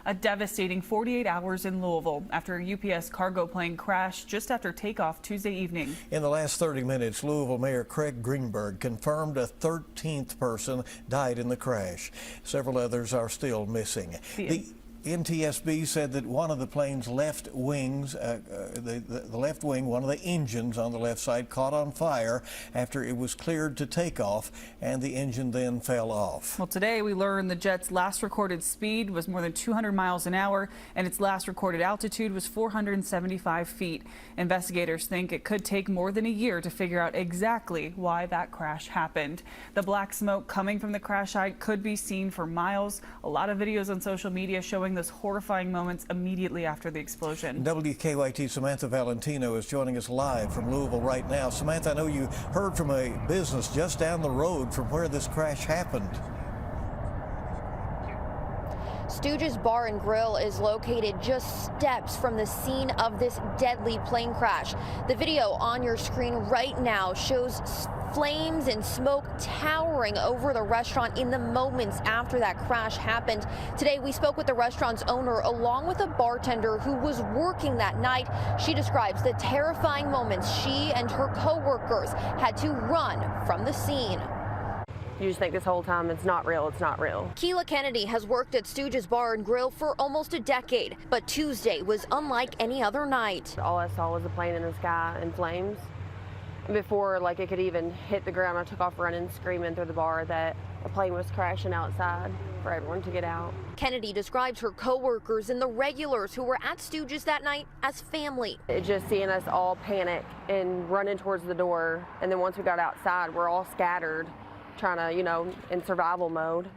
A devastating 48 hours in Louisville after a UPS cargo plane crashed just after takeoff Tuesday evening. In the last 30 minutes, Louisville Mayor Craig Greenberg confirmed a 13th person died in the crash. Several others are still missing. The NTSB said that one of the plane's left wings, the left wing, one of the engines on the left side, caught on fire after it was cleared to take off, and the engine then fell off. Well, today we learned the jet's last recorded speed was more than 200 miles an hour, and its last recorded altitude was 475 feet. Investigators think it could take more than a year to figure out exactly why that crash happened. The black smoke coming from the crash site could be seen for miles. A lot of videos on social media showing those horrifying moments immediately after the explosion. WKYT Samantha Valentino is joining us live from Louisville right now. Samantha, I know you heard from a business just down the road from where this crash happened. Stooges Bar and Grill is located just steps from the scene of this deadly plane crash. The video on your screen right now shows flames and smoke towering over the restaurant in the moments after that crash happened. Today we spoke with the restaurant's owner along with a bartender who was working that night. She describes the terrifying moments she and her co-workers had to run from the scene. You just think this whole time it's not real, it's not real. Keila Kennedy has worked at Stooges Bar and Grill for almost a decade, but Tuesday was unlike any other night. All I saw was a plane in the sky in flames. Before it could even hit the ground, I took off running, screaming through the bar that a plane was crashing outside for everyone to get out. Kennedy describes her co-workers and the regulars who were at Stooges that night as family. Just seeing us all panic and running towards the door, and then once we got outside, we're all scattered, trying to, in survival mode,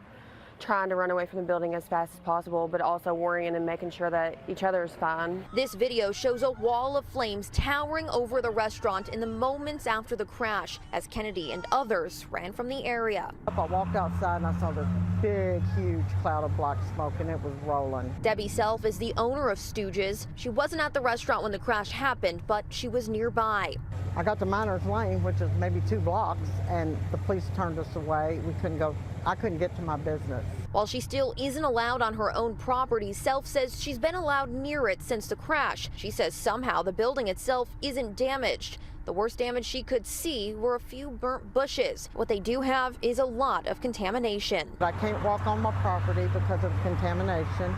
trying to run away from the building as fast as possible, but also worrying and making sure that each other is fine. This video shows a wall of flames towering over the restaurant in the moments after the crash as Kennedy and others ran from the area. I walked outside and I saw this big, huge cloud of black smoke, and it was rolling. Debbie Self is the owner of Stooges. She wasn't at the restaurant when the crash happened, but she was nearby. I got to Miners Lane, which is maybe 2 blocks, and the police turned us away. I couldn't get to my business. While she still isn't allowed on her own property, Self says she's been allowed near it since the crash. She says somehow the building itself isn't damaged. The worst damage she could see were a few burnt bushes. What they do have is a lot of contamination. I can't walk on my property because of contamination,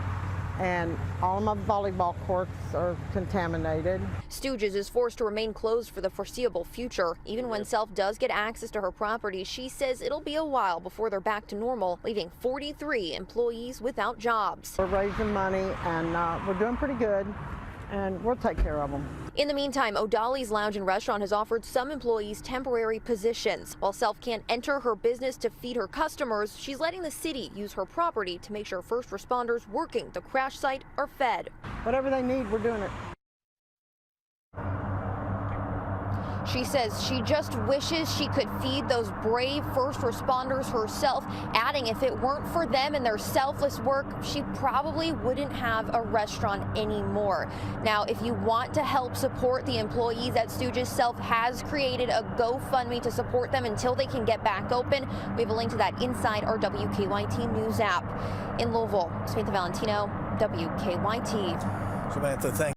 and all of my volleyball courts are contaminated. Stooges is forced to remain closed for the foreseeable future. Even when Self does get access to her property, she says it'll be a while before they're back to normal, leaving 43 employees without jobs. We're raising money, and we're doing pretty good, and we'll take care of them. In the meantime, O'Dolly's Lounge and Restaurant has offered some employees temporary positions. While Self can't enter her business to feed her customers, she's letting the city use her property to make sure first responders working the crash site are fed. Whatever they need, we're doing it. She says she just wishes she could feed those brave first responders herself, adding if it weren't for them and their selfless work, she probably wouldn't have a restaurant anymore. Now, if you want to help support the employees at Stooges, Self has created a GoFundMe to support them until they can get back open. We have a link to that inside our WKYT News app. In Louisville, Samantha Valentino, WKYT. Samantha, thank you.